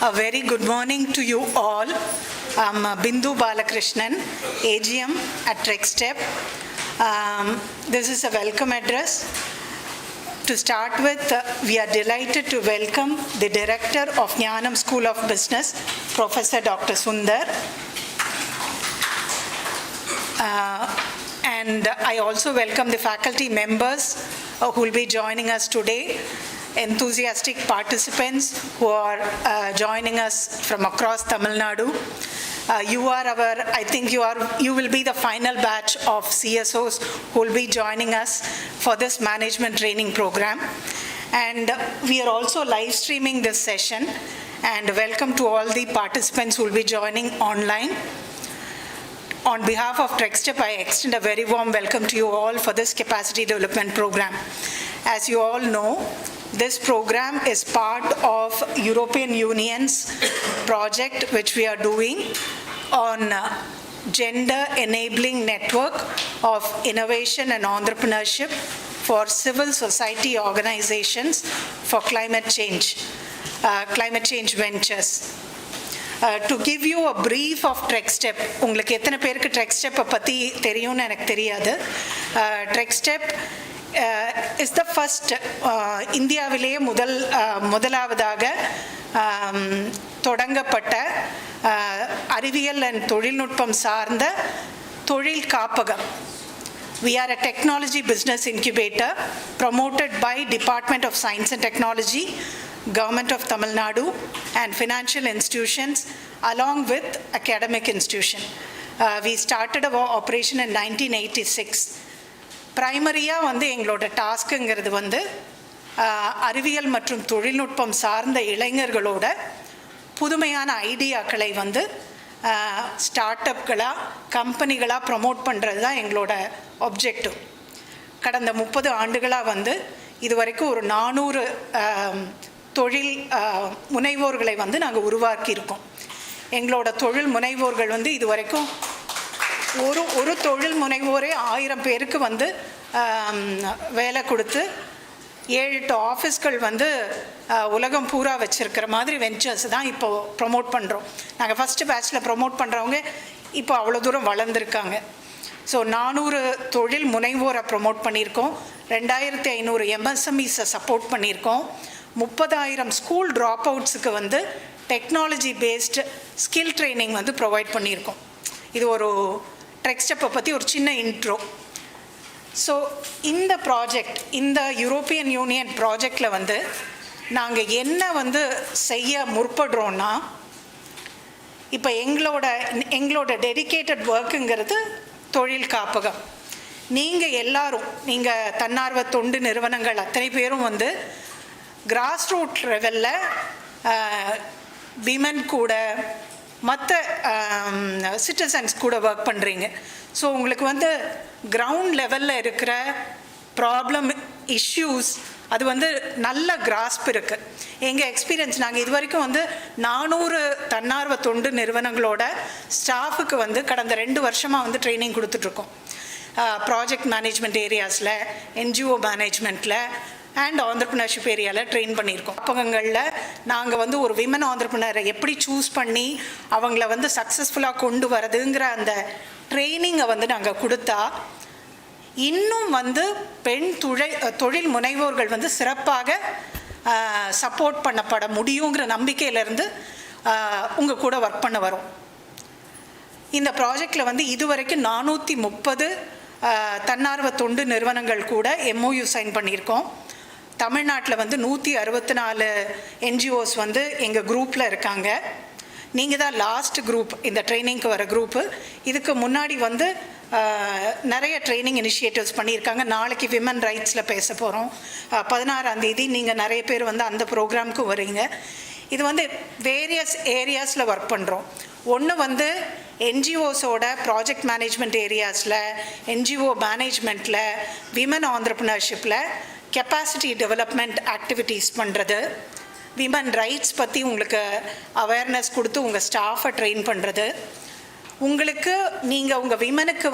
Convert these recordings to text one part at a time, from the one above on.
A very good morning to you all. I'm Bindu Balakrishnan, AGM at TREC-STEP. This is a welcome address. To start with, we are delighted to welcome the Director of Jnanam School of Business, Professor Dr. Sundar. And I also welcome the faculty members who will be joining us today, enthusiastic participants who are joining us from across Tamil Nadu. You will be the final batch of CSOs who will be joining us for this management training program. And we are also live streaming this session, and welcome to all the participants who will be joining online. On behalf of TREC-STEP, I extend a very warm welcome to you all for this capacity development program. As you all know, this program is part of European Union's project which we are doing on gender enabling network of innovation and entrepreneurship for civil society organizations for climate change ventures. To give you a brief of TREC-STEP, உங்களுக்கு எத்தனை பேருக்கு TREC-STEP பற்றி தெரியும்னு எனக்கு தெரியாது. TREC-STEP is the first இந்தியாவிலேயே முதலாவதாக தொடங்கப்பட்ட அறிவியல் and தொழில்நுட்பம் சார்ந்த தொழில் காப்பகம். We are a technology business incubator promoted by Department of Science and Technology, Government of Tamil Nadu, and financial institutions along with academic institution. We started our operation in 1986. பிரைமரியாக எங்களோட டாஸ்க்குங்கிறது அறிவியல் மற்றும் தொழில்நுட்பம் சார்ந்த இளைஞர்களோட புதுமையான ஐடியாக்களை ஸ்டார்ட் அப்களாக கம்பெனிகளாக ப்ரமோட் பண்ணுறது தான் எங்களோட objective. கடந்த 30 ஆண்டுகளாக இது வரைக்கும் ஒரு 400 தொழில் முனைவோர்களை நாங்கள் உருவாக்கியிருக்கோம். எங்களோட தொழில் முனைவோர்கள் இது வரைக்கும் ஒரு தொழில் முனைவோரே 1000 பேருக்கு வேலை கொடுத்து 7-8 ஆஃபீஸ்கள் உலகம் பூரா வச்சுருக்கிற மாதிரி வெஞ்சர்ஸ் தான் இப்போது ப்ரொமோட் பண்ணுறோம். நாங்கள் ஃபஸ்ட்டு பேட்சில் ப்ரொமோட் பண்ணுறவங்க இப்போ அவ்வளோ தூரம் வளர்ந்துருக்காங்க. ஸோ 400 தொழில் முனைவோரை ப்ரொமோட் பண்ணியிருக்கோம். 2500 எம்எஸ்எம்இஸை சப்போர்ட் பண்ணியிருக்கோம். 30,000 ஸ்கூல் ட்ராப் அவுட்ஸுக்கு technology based skill training provide பண்ணியிருக்கோம். இது ஒரு TREC-STEP பற்றி ஒரு சின்ன இன்ட்ரோ. ஸோ இந்த ப்ராஜெக்ட், இந்த யூரோப்பியன் யூனியன் ப்ராஜெக்டில் நாங்கள் என்ன செய்ய முற்படுறோன்னா, இப்போ எங்களோட டெடிக்கேட்டட் ஒர்க்குங்கிறது தொழில் காப்பகம். நீங்கள் எல்லாரும், நீங்கள் தன்னார்வ தொண்டு நிறுவனங்கள் அத்தனை பேரும் கிராஸ் ரூட் லெவலில் விமன் கூட மற்ற சிட்டிசன்ஸ் கூட ஒர்க் பண்ணுறீங்க. ஸோ உங்களுக்கு கிரவுண்ட் லெவலில் இருக்கிற ப்ராப்ளம் இஷ்யூஸ் அது நல்ல கிராஸ்ப் இருக்குது. எங்கள் எக்ஸ்பீரியன்ஸ், நாங்கள் இது வரைக்கும் 400 தன்னார்வ தொண்டு நிறுவனங்களோட ஸ்டாஃபுக்கு கடந்த 2 வருஷமாக ட்ரைனிங் கொடுத்துட்ருக்கோம். ப்ராஜெக்ட் மேனேஜ்மெண்ட் ஏரியாஸில், என்ஜிஓ மேனேஜ்மெண்ட்டில் அண்ட் ஆண்டர்ப்ரனர்ஷிப் ஏரியாவில் ட்ரெயின் பண்ணியிருக்கோம். அப்பகங்களில் நாங்கள் ஒரு விமன் ஆண்டர்ப்ரனரை எப்படி சூஸ் பண்ணி அவங்கள சக்ஸஸ்ஃபுல்லாக கொண்டு வரதுங்கிற அந்த ட்ரைனிங்கை நாங்கள் கொடுத்தா இன்னும் பெண் தொழில் முனைவோர்கள் சிறப்பாக சப்போர்ட் பண்ணப்பட முடியுங்கிற நம்பிக்கையிலேருந்து உங்கள் கூட ஒர்க் பண்ண வரோம். இந்த ப்ராஜெக்டில் இதுவரைக்கும் 430 தன்னார்வ தொண்டு நிறுவனங்கள் கூட MOU சைன் பண்ணியிருக்கோம். தமிழ்நாட்டில் 164 NGOs எங்கள் குரூப்பில் இருக்காங்க. நீங்கள் தான் லாஸ்ட் குரூப், இந்த ட்ரைனிங்க்கு வர குரூப்பு. இதுக்கு முன்னாடி நிறைய ட்ரைனிங் இனிஷியேட்டிவ்ஸ் பண்ணியிருக்காங்க. நாளைக்கு விமன் ரைட்ஸில் பேச போகிறோம். 16ஆம் தேதி நீங்கள் நிறைய பேர் அந்த ப்ரோக்ராமுக்கு வரீங்க. இது வேரியஸ் ஏரியாஸில் ஒர்க் பண்ணுறோம். ஒன்று என்ஜிஓஸோட ப்ராஜெக்ட் மேனேஜ்மெண்ட் ஏரியாஸில், என்ஜிஓ மேனேஜ்மெண்ட்டில், விமன் ஆண்டர்ப்ரனர்ஷிப்பில் கெப்பாசிட்டி டெவலப்மெண்ட் ஆக்டிவிட்டீஸ் பண்ணுறது, விமன் ரைட்ஸ் பற்றி உங்களுக்கு அவேர்னஸ் கொடுத்து உங்கள் ஸ்டாஃபை ட்ரெயின் பண்ணுறது, உங்களுக்கு நீங்கள் உங்கள் விமனுக்கு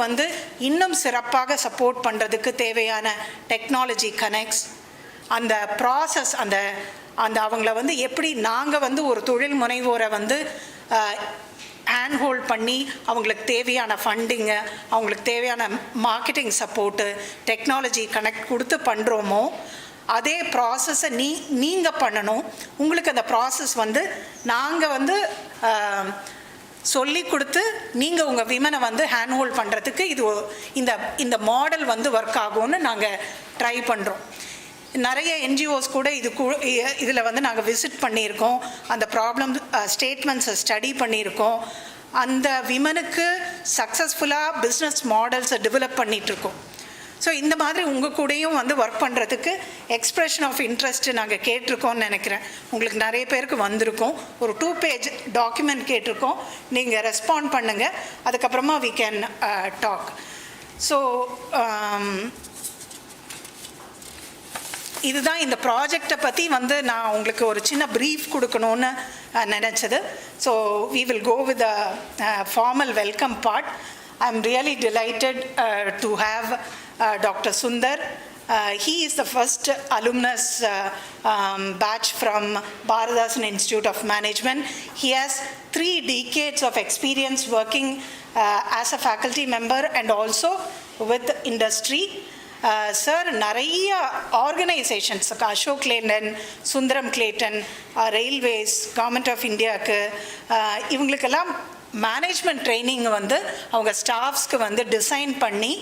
இன்னும் சிறப்பாக சப்போர்ட் பண்ணுறதுக்கு தேவையான டெக்னாலஜி கனெக்ட்ஸ், அந்த ப்ராசஸ், அந்த அவங்கள வந்து எப்படி நாங்கள் வந்து ஒரு தொழில் முனைவோரை வந்து ஹேண்ட் ஹோல்ட் பண்ணி அவங்களுக்கு தேவையான ஃபண்டிங்கு, அவங்களுக்கு தேவையான மார்க்கெட்டிங் சப்போர்ட்டு, டெக்னாலஜி கனெக்ட் கொடுத்து பண்ணுறோமோ அதே ப்ராசஸை நீங்கள் பண்ணணும். உங்களுக்கு அந்த ப்ராசஸ் வந்து நாங்கள் வந்து சொல்லி கொடுத்து நீங்கள் உங்கள் விமனை வந்து ஹேண்ட் ஹோல்ட் பண்ணுறதுக்கு இது இந்த மாடல் வந்து ஒர்க் ஆகும்னு நாங்கள் ட்ரை பண்ணுறோம். நிறைய என்ஜிஓஸ் கூட இதில் வந்து நாங்கள் விசிட் பண்ணியிருக்கோம். அந்த ப்ராப்ளம் ஸ்டேட்மெண்ட்ஸை ஸ்டடி பண்ணியிருக்கோம். அந்த விமனுக்கு சக்ஸஸ்ஃபுல்லாக பிஸ்னஸ் மாடல்ஸை டெவலப் பண்ணிகிட்ருக்கோம். ஸோ இந்த மாதிரி உங்கள் கூடயும் வந்து ஒர்க் பண்ணுறதுக்கு எக்ஸ்ப்ரெஷன் ஆஃப் இன்ட்ரெஸ்ட்டு நாங்கள் கேட்டிருக்கோம்னு நினைக்கிறேன். உங்களுக்கு நிறைய பேருக்கு வந்திருக்கோம். ஒரு 2 பேஜ் டாக்குமெண்ட் கேட்டிருக்கோம். நீங்கள் ரெஸ்பாண்ட் பண்ணுங்கள். அதுக்கப்புறமா வி கேன் டாக். ஸோ இதுதான் இந்த ப்ராஜெக்டை பற்றி வந்து நான் உங்களுக்கு ஒரு சின்ன ப்ரீஃப் கொடுக்கணுன்னு நினச்சது. So we will go with the formal welcome part. I am really delighted to have Dr. Sundar. He is the first alumnus batch from Bharadasan Institute of Management. He has 3 decades of experience working as a faculty member and also with industry. Sir, நிறைய organisations, Ashok Leyland, Sundaram Clayton, railways, government of இந்தியாவுக்கு இவங்களுக்கெல்லாம் management training வந்து அவங்க ஸ்டாஃப்ஸ்க்கு வந்து design பண்ணி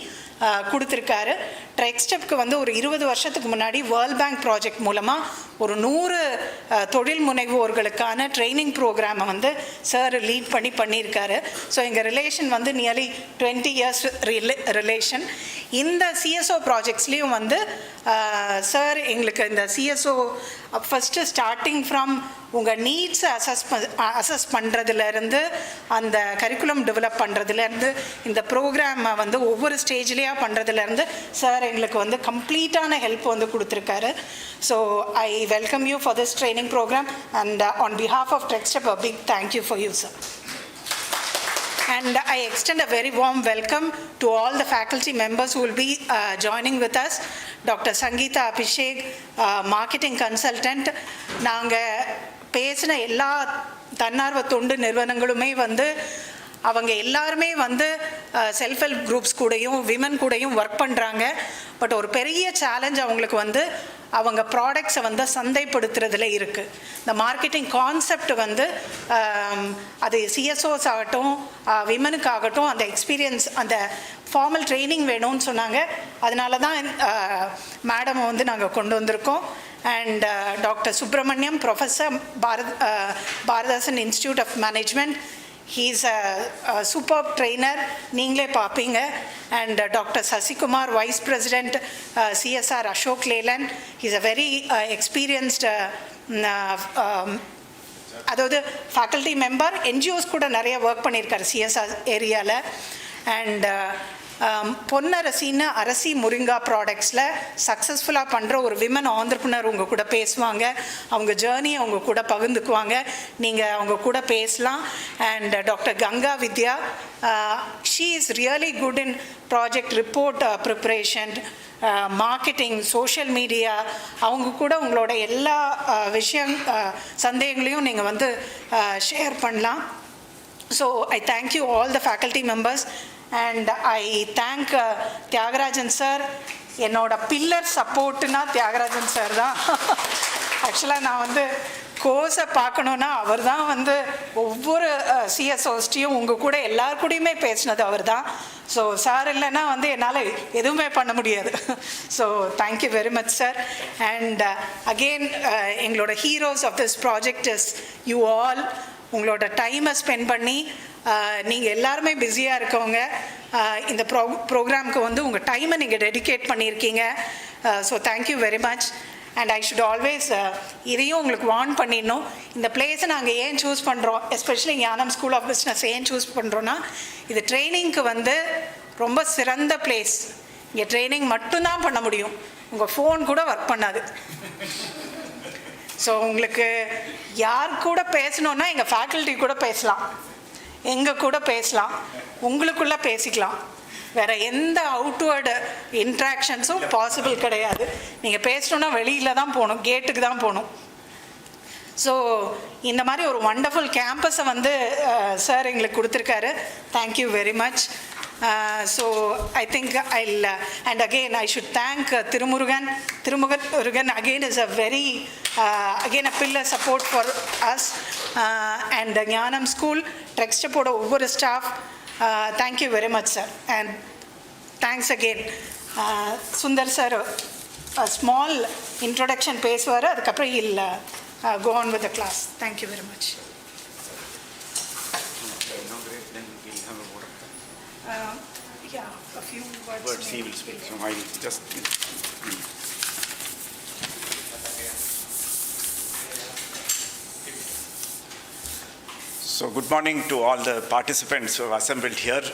கொடுத்துருக்காரு. TREC-STEPக்கு வந்து ஒரு 20 வருஷத்துக்கு முன்னாடி வேர்ல்ட் பேங்க் ப்ராஜெக்ட் மூலமாக ஒரு 100 தொழில் முனைவோர்களுக்கான ட்ரைனிங் ப்ரோக்ராமை வந்து சார் லீட் பண்ணியிருக்காரு. ஸோ எங்கள் ரிலேஷன் வந்து நியர்லி 20 இயர்ஸ் ரிலேஷன். இந்த சிஎஸ்ஓ ப்ராஜெக்ட்ஸ்லேயும் வந்து சார் எங்களுக்கு இந்த சிஎஸ்ஓ ஃபஸ்ட்டு ஸ்டார்டிங் ஃப்ரம் உங்கள் நீட்ஸை அசஸ் பண்ணுறதுலேருந்து அந்த கரிக்குலம் டெவலப் பண்ணுறதுலேருந்து இந்த ப்ரோக்ராமை வந்து ஒவ்வொரு ஸ்டேஜ்லேயாக பண்ணுறதுலேருந்து சார் எங்களுக்கு வந்து கம்ப்ளீட்டான ஹெல்ப் வந்து கொடுத்துருக்காரு. So I welcome you for this training programme and on behalf of TREC-STEP a big thank you for you, sir. And I extend a very warm welcome to all the faculty members who will be joining with us. Dr. Sangeeta Abhishek, marketing consultant. நாங்கள் பேசின எல்லா தன்னார்வ தொண்டு நிறுவனங்களுமே வந்து அவங்க எல்லாருமே வந்து self help groups கூடயும் விமன் கூடயும் ஒர்க் பண்ணுறாங்க. பட் ஒரு பெரிய சேலஞ்ச் அவங்களுக்கு வந்து அவங்க ப்ராடக்ட்ஸை வந்து சந்தைப்படுத்துறதுல இருக்குது. இந்த மார்க்கெட்டிங் கான்செப்ட் வந்து அது சிஎஸ்ஓஸ் ஆகட்டும் விமனுக்காகட்டும் அந்த எக்ஸ்பீரியன்ஸ் அந்த ஃபார்மல் ட்ரைனிங் வேணும்னு சொன்னாங்க. அதனால தான் மேடம் வந்து நாங்கள் கொண்டு வந்திருக்கோம். And Dr. Subramaniam, Professor, Bharadasan Institute of Management. He's a superb trainer, நீங்களே பார்ப்பீங்க. And Dr. Sasikumar, Vice President, CSR Ashok Leland. He's a very experienced அதாவது ஃபேக்கல்ட்டி மெம்பர். என்ஜிஓஸ் கூட நிறைய ஒர்க் பண்ணியிருக்காரு சிஎஸ்ஆர் ஏரியாவில். அண்ட் பொன்னரசின்னு அரசி முருங்கா ப்ராடக்ட்ஸில் சக்ஸஸ்ஃபுல்லாக பண்ணுற ஒரு விமன் ஆண்டர்ப்ரனர் உங்கள் கூட பேசுவாங்க. அவங்க ஜேர்னியை அவங்க கூட பகிர்ந்துக்குவாங்க. நீங்கள் அவங்க கூட பேசலாம். And doctor Ganga Vidya, she is really good in project report preparation, marketing, social media. அவங்க கூட உங்களோட எல்லா சந்தேகங்களையும் நீங்கள் வந்து ஷேர் பண்ணலாம். So I thank you all the faculty members. And I thank Thiyagarajan sir. என்னோட பில்லர் சப்போர்ட்டுனா தியாகராஜன் சார் தான். ஆக்சுவலாக நான் வந்து கோர்ஸை பார்க்கணுன்னா அவர் தான் வந்து ஒவ்வொரு சிஎஸ்ஓஸ்டியும் உங்கள் கூட எல்லாருக்கூடையுமே பேசினது அவர் தான். ஸோ சார் இல்லைன்னா வந்து என்னால் எதுவுமே பண்ண முடியாது. So thank you very much sir. And again எங்களோட heroes of this project is you all. உங்களோட டைமை ஸ்பெண்ட் பண்ணி நீங்கள் எல்லாருமே பிஸியாக இருக்கவங்க இந்த ப்ரோக்ராமுக்கு வந்து உங்கள் டைமை நீங்கள் டெடிகேட் பண்ணியிருக்கீங்க. So thank you very much. And I should always இதையும் உங்களுக்கு வார்ன் பண்ணிடணும். இந்த பிளேஸை நாங்கள் ஏன் சூஸ் பண்ணுறோம், எஸ்பெஷலி ஞானம் ஸ்கூல் ஆஃப் பிஸ்னஸ் ஏன் சூஸ் பண்ணுறோன்னா, இது ட்ரைனிங்க்கு வந்து ரொம்ப சிறந்த பிளேஸ். இங்கே ட்ரைனிங் மட்டும்தான் பண்ண முடியும். உங்கள் ஃபோன் கூட ஒர்க் பண்ணாது. ஸோ உங்களுக்கு யார் கூட பேசணுன்னா எங்கள் ஃபேக்கல்ட்டி கூட பேசலாம், எங்கள் கூட பேசலாம், உங்களுக்குள்ளே பேசிக்கலாம். வேறு எந்த அவுட்வேர்டு இன்ட்ராக்ஷன்ஸும் பாசிபிள் கிடையாது. நீங்கள் பேசணுன்னா வெளியில் தான் போகணும், கேட்டுக்கு தான் போகணும். ஸோ இந்த மாதிரி ஒரு வண்டர்ஃபுல் கேம்பஸை வந்து சார் எங்களுக்கு கொடுத்துருக்காரு. Thank you very much. So I think and again I should thank Tirumurugan again is a very again a pillar support for us, and the Jnanam School, TREC-STEP over staff. Thank you very much, sir, and thanks again. Sundar sir, a small introduction pace for adukapra he'll go on with the class. Thank you very much. Yeah, a few words he will speak. So I just. So good morning to all the participants who have assembled here.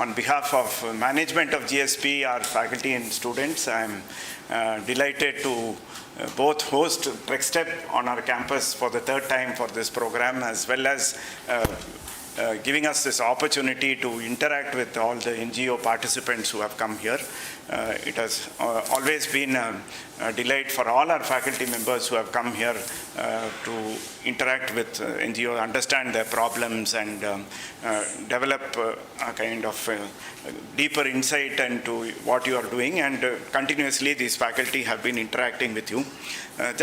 On behalf of management of GSP, our faculty and students, I am delighted to both host TREC-STEP on our campus for the third time for this program, as well as giving us this opportunity to interact with all the NGO participants who have come here. It has always been a delight for all our faculty members who have come here to interact with NGO, understand their problems, and develop a kind of deeper insight into what you are doing. And continuously these faculty have been interacting with you.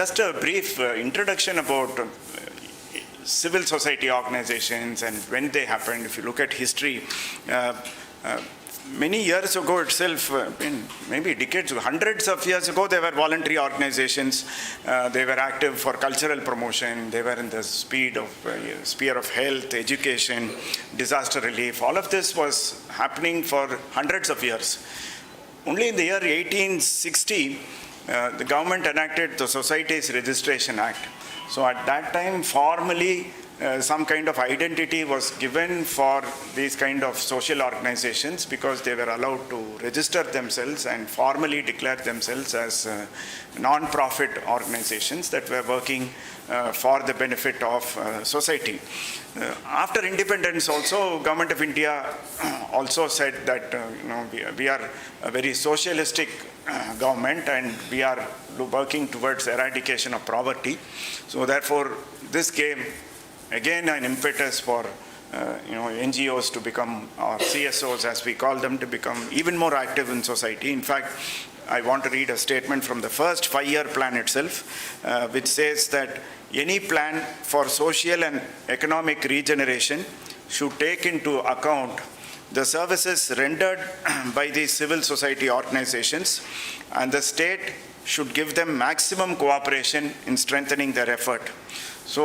Just a brief introduction about civil society organizations and when they happened. If you look at history, many years ago itself, maybe decades, hundreds of years ago, they were voluntary organizations. They were active for cultural promotion. They were in the sphere of health, education, disaster relief. All of this was happening for hundreds of years. Only in the year 1860, the government enacted the Societies Registration Act. So at that time, formally, some kind of identity was given for these kind of social organizations, because they were allowed to register themselves and formally declare themselves as non-profit organizations that were working for the benefit of society. After independence also, Government of India also said that we are a very socialistic government and we are working towards eradication of poverty. So therefore, this gave again an impetus for NGOs to become, or CSOs as we call them, to become even more active in society. In fact, I want to read a statement from the first 5-year plan itself, which says that any plan for social and economic regeneration should take into account the services rendered by these civil society organizations, and the state should give them maximum cooperation in strengthening their effort. So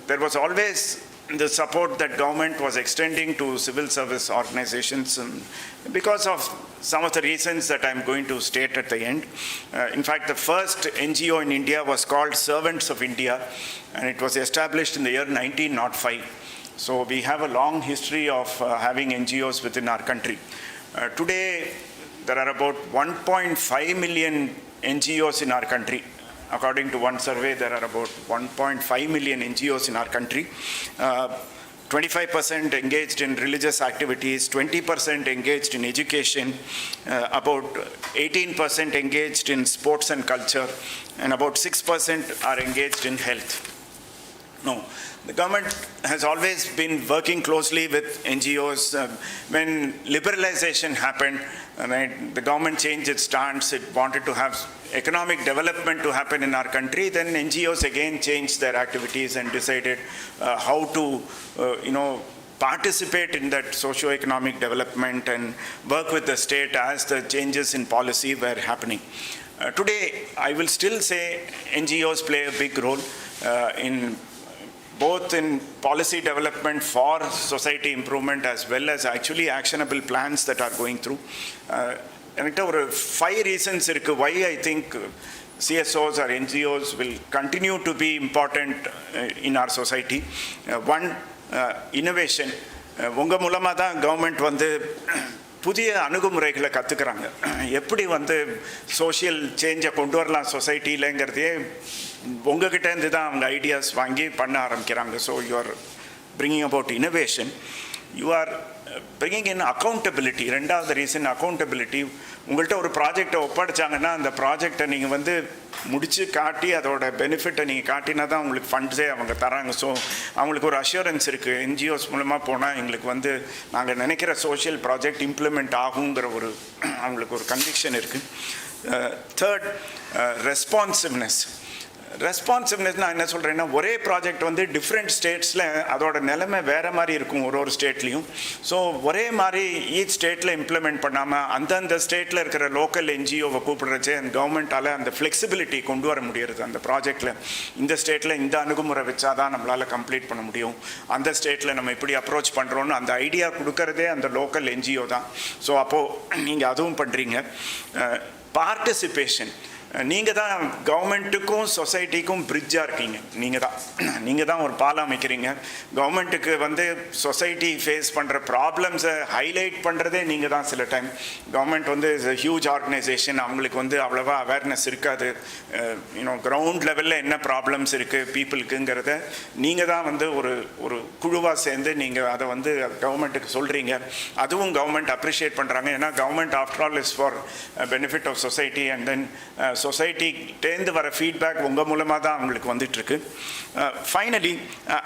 there was always the support that government was extending to civil service organizations, because of some of the reasons that I'm going to state at the end. In fact, the first NGO in India was called Servants of India, and it was established in the year 1905. So we have a long history of having NGOs within our country. Today, there are about 1.5 million NGOs in our country. According to one survey, there are about 1.5 million NGOs in our country. 25% engaged in religious activities, 20% engaged in education, about 18% engaged in sports and culture, and about 6% are engaged in health. No, the government has always been working closely with NGOs. When liberalization happened, the government changed its stance. It wanted to have economic development to happen in our country. Then NGOs again changed their activities and decided how to, participate in that socio-economic development and work with the state as the changes in policy were happening. Today, I will still say NGOs play a big role in both in policy development for society improvement, as well as actually actionable plans that are going through. And over 5 reasons why I think CSOs or NGOs will continue to be important in our society. One, innovation. உங்க மூலமா தான் government வந்து புதிய அணுகுமுறைகளை கற்றுக்கிறாங்க. எப்படி வந்து social சேஞ்சை கொண்டு வரலாம் சொசைட்டிலங்கிறதையே உங்ககிட்டேருந்து தான் அவங்க ஐடியாஸ் வாங்கி பண்ண ஆரம்பிக்கிறாங்க. So you are bringing about innovation. You are bringing in accountability. ரெண்டாவது ரீசன் accountability. உங்கள்கிட்ட ஒரு ப்ராஜெக்டை ஒப்படைச்சாங்கன்னா அந்த ப்ராஜெக்டை நீங்கள் வந்து முடித்து காட்டி அதோட பெனிஃபிட்டை நீங்கள் காட்டினா தான் உங்களுக்கு ஃபண்ட்ஸே அவங்க தராங்க. ஸோ அவங்களுக்கு ஒரு அஷூரன்ஸ் இருக்குது. என்ஜிஓஸ் மூலமாக போனால் எங்களுக்கு வந்து நாங்கள் நினைக்கிற சோஷியல் ப்ராஜெக்ட் இம்ப்ளிமெண்ட் ஆகுங்கிற ஒரு அவங்களுக்கு ஒரு கன்விக்ஷன் இருக்குது. Third, responsiveness. நான் என்ன சொல்கிறேன்னா, ஒரே ப்ராஜெக்ட் வந்து டிஃப்ரெண்ட் ஸ்டேட்ஸில் அதோட நிலைமை வேறு மாதிரி இருக்கும் ஒரு ஸ்டேட்லேயும். ஸோ ஒரே மாதிரி ஈச் ஸ்டேட்டில் இம்ப்ளிமெண்ட் பண்ணாமல் அந்தந்த ஸ்டேட்டில் இருக்கிற லோக்கல் என்ஜிஓவை கூப்பிடுறச்சே அந்த கவர்மெண்ட்டால் அந்த ஃப்ளெக்சிபிலிட்டி கொண்டு வர முடியுது. அந்த ப்ராஜெக்டில் இந்த ஸ்டேட்டில் இந்த அணுகுமுறை வச்சா தான் நம்மளால் கம்ப்ளீட் பண்ண முடியும், அந்த ஸ்டேட்டில் நம்ம இப்படி அப்ரோச் பண்ணுறோன்னு அந்த ஐடியா கொடுக்கறதே அந்த லோக்கல் என்ஜிஓ தான். ஸோ அப்போது நீங்கள் அதுவும் பண்ணுறீங்க. பார்ட்டிசிபேஷன். நீங்கள் தான் கவர்மெண்ட்டுக்கும் சொசைட்டிக்கும் பிரிட்ஜாக இருக்கீங்க. நீங்கள் தான் ஒரு பாலம் அமைக்கிறீங்க. கவர்மெண்ட்டுக்கு வந்து சொசைட்டி ஃபேஸ் பண்ணுற ப்ராப்ளம்ஸை ஹைலைட் பண்ணுறதே நீங்கள் தான். சில டைம் கவர்மெண்ட் வந்து இஸ் a ஹியூஜ் ஆர்கனைசேஷன், அவங்களுக்கு வந்து அவ்வளோவா அவேர்னஸ் இருக்காது. கிரவுண்ட் லெவலில் என்ன ப்ராப்ளம்ஸ் இருக்குது பீப்புளுக்குங்கிறத நீங்கள் தான் வந்து ஒரு குழுவாக சேர்ந்து நீங்கள் அதை வந்து கவர்மெண்ட்டுக்கு சொல்கிறீங்க. அதுவும் கவர்மெண்ட் அப்ரிஷியேட் பண்ணுறாங்க. ஏன்னா government after all is for benefit of society. And then சொசைட்டிகிட்டேருந்து வர ஃபீட்பேக் உங்கள் மூலமாக தான் அவங்களுக்கு வந்துட்டுருக்கு. ஃபைனலி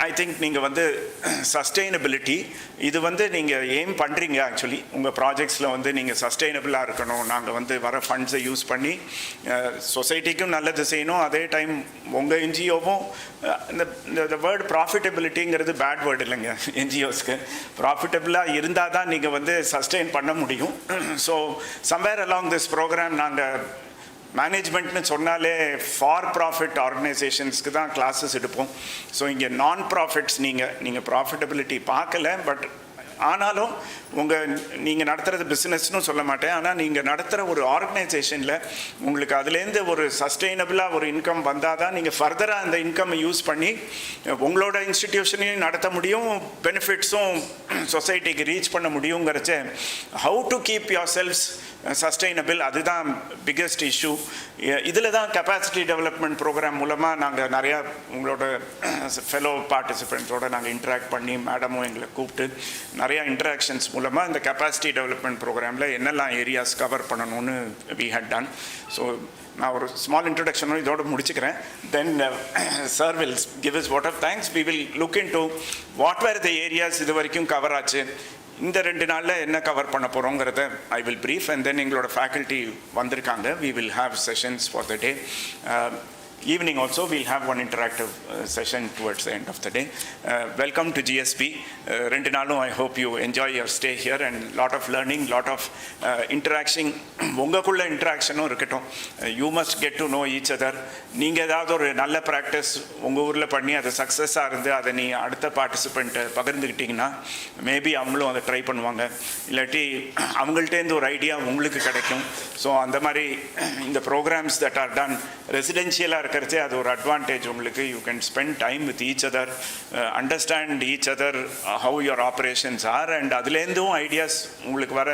ஐ திங்க் நீங்கள் வந்து சஸ்டெயினபிலிட்டி இது வந்து நீங்கள் எய்ம் பண்ணுறீங்க. ஆக்சுவலி உங்கள் ப்ராஜெக்ட்ஸில் வந்து நீங்கள் சஸ்டெயினபிளாக இருக்கணும், நாங்கள் வந்து வர ஃபண்ட்ஸை யூஸ் பண்ணி சொசைட்டிக்கும் நல்லது செய்யணும், அதே டைம் உங்கள் என்ஜிஓவும் இந்த வேர்டு ப்ராஃபிட்டபிலிட்டிங்கிறது பேட் வேர்டு இல்லைங்க. என்ஜிஓஸ்க்கு ப்ராஃபிட்டபிளாக இருந்தால் தான் நீங்கள் வந்து சஸ்டெயின் பண்ண முடியும். So somewhere along this programme நாங்கள் மேனேஜ்மெண்ட்னு சொன்னாலே ஃபார் ப்ராஃபிட் ஆர்கனைசேஷன்ஸ்க்கு தான் கிளாஸஸ் எடுப்போம். ஸோ இங்கே நான் ப்ராஃபிட்ஸ் நீங்கள் ப்ராஃபிட்டபிலிட்டி பார்க்கல, பட் ஆனாலும் நீங்கள் நடத்துகிறது பிஸ்னஸ்னு சொல்ல மாட்டேன், ஆனால் நீங்கள் நடத்துகிற ஒரு ஆர்கனைசேஷனில் உங்களுக்கு அதுலேருந்து ஒரு சஸ்டெயினபிளாக ஒரு இன்கம் வந்தால் தான் நீங்கள் ஃபர்தராக அந்த இன்கம்மை யூஸ் பண்ணி உங்களோட இன்ஸ்டிடியூஷனையும் நடத்த முடியும், பெனிஃபிட்ஸும் சொசைட்டிக்கு ரீச் பண்ண முடியுங்கிறச்ச how to keep your selves sustainable, அதுதான் பிக்கெஸ்ட் இஷ்யூ. இதில் தான் கெப்பாசிட்டி டெவலப்மெண்ட் ப்ரோக்ராம் மூலமாக நாங்கள் நிறையா உங்களோட ஃபெலோ பார்ட்டிசிபெண்ட்ஸோடு நாங்கள் இன்ட்ராக்ட் பண்ணி மேடமும் எங்களை கூப்பிட்டு நிறையா இன்ட்ராக்ஷன்ஸ் மூலமாக இந்த கெப்பாசிட்டி டெவலப்மெண்ட் ப்ரோக்ராமில் என்னெல்லாம் ஏரியாஸ் கவர் பண்ணணும்னு வி ஹேட் டன். ஸோ நான் ஒரு ஸ்மால் இன்ட்ரடக்ஷனும் இதோடு முடிச்சுக்கிறேன். Then sir will give his vote of thanks. We will look into what were the areas இது வரைக்கும் கவர் ஆச்சு, இந்த 2 நாளில் என்ன கவர் பண்ண போகிறோங்கிறத I will brief. And then எங்களோட ஃபேக்கல்ட்டி வந்திருக்காங்க. We will have sessions for the day. Evening also we'll have one interactive session towards the end of the day. Welcome to GSP. ரெண்டு நாளும் I hope you enjoy your stay here and lot of learning, lot of interaction. உங்களுக்குள்ள இன்ட்ராக்ஷனும் இருக்கட்டும். You must get to know each other. நீங்கள் ஏதாவது ஒரு நல்ல practice உங்கள் ஊரில் பண்ணி அது சக்ஸஸாக இருந்து அதை நீ அடுத்த பார்ட்டிசிபெண்ட்டை பகிர்ந்துக்கிட்டிங்கன்னா மேபி அவங்களும் அதை ட்ரை பண்ணுவாங்க, இல்லாட்டி அவங்கள்ட்டேருந்து ஒரு ஐடியா உங்களுக்கு கிடைக்கும். ஸோ அந்த மாதிரி இந்த ப்ரோக்ராம்ஸ் தட் ஆர் டன் ரெசிடென்ஷியலாக இருக்கிறதே அது ஒரு அட்வான்டேஜ் உங்களுக்கு. You can spend time with each other, understand each other how your operations are. And அதுலேருந்தும் ஐடியாஸ் உங்களுக்கு வர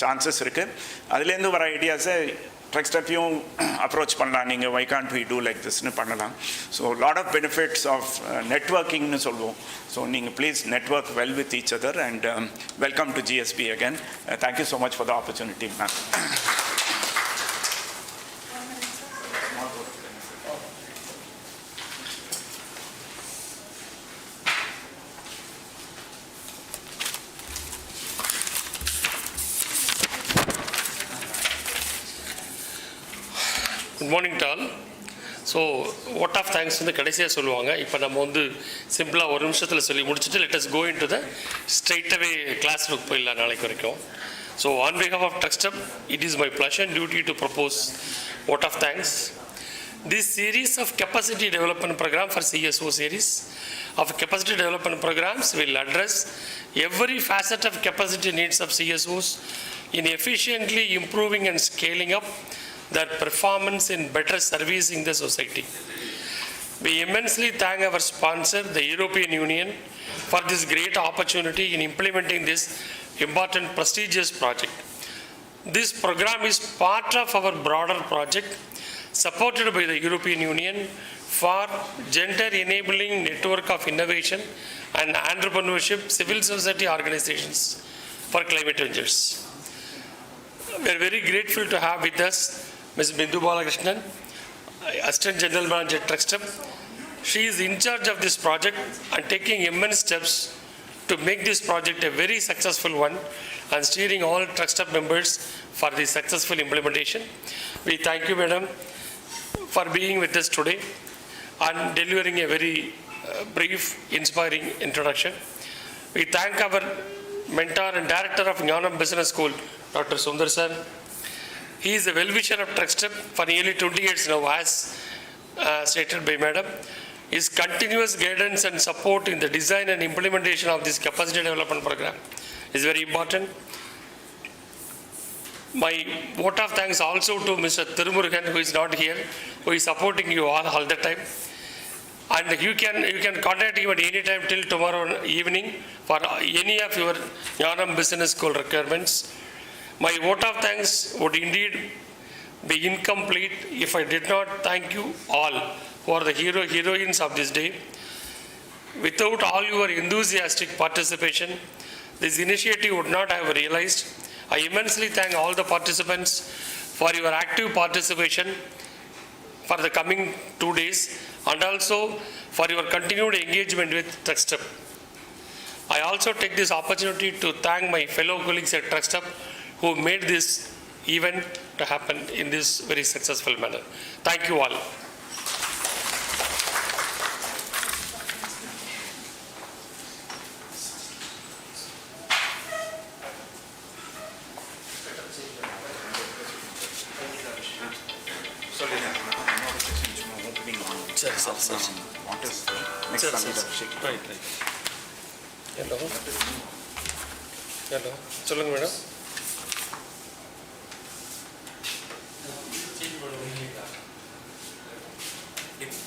சான்சஸ் இருக்குது. அதுலேருந்து வர ஐடியாஸை TREC-STEPையும் அப்ரோச் பண்ணலாம். நீங்கள் why can't we do like திஸ்னு பண்ணலாம். So lot of benefits of நெட்வொர்க்கிங்னு சொல்லுவோம். ஸோ நீங்கள் please network well with each other and welcome to GSP again. Thank you so much for the opportunity ma'am. Good morning to all. So vote of thanks வந்து கடைசியாக சொல்லுவாங்க. இப்போ நம்ம வந்து சிம்பிளாக ஒரு நிமிஷத்தில் சொல்லி முடிச்சுட்டு let us go into the ஸ்ட்ரைட்டாகவே கிளாஸ் புக் போயிடலாம் நாளைக்கு வரைக்கும். So on behalf of TREC-STEP, it is my pleasure and duty to propose vote of thanks. This series of capacity development program for CSO series of capacity development programs will address every facet of capacity needs of CSOs in efficiently improving and scaling up their performance in better servicing the society. We immensely thank our sponsor, the European Union, for this great opportunity in implementing this important prestigious project. This program is part of our broader project supported by the European Union for gender enabling network of innovation and entrepreneurship civil society organizations for climate changes. We are very grateful to have with us Ms. Bindu Balakrishnan, Assistant General Manager TREC-STEP. She is in charge of this project and taking immense steps to make this project a very successful one and steering all TREC-STEP members for the successful implementation. We thank you, Madam, for being with us today and delivering a very brief, inspiring introduction. We thank our mentor and director of Jnanam Business School, Dr. Sundar sir. He is a well-wisher of TREC-STEP for nearly 20 years now, as stated by Madam. His continuous guidance and support in the design and implementation of this capacity development program is very important. My vote of thanks also to Mr. Tirumurugan, who is not here, who is supporting you all the time. And you can contact him at any time till tomorrow evening for any of your Jnanam Business School requirements. My vote of thanks would indeed be incomplete if I did not thank you all who are the heroines of this day. Without all your enthusiastic participation, this initiative would not have realized. I immensely thank all the participants for your active participation for the coming 2 days and also for your continued engagement with TREC-STEP. I also take this opportunity to thank my fellow colleagues at TREC-STEP who made this event to happen in this very successful manner. Thank you all. What is next Abhishek? Right. Hello. Hello. சொல்லுங்க madam.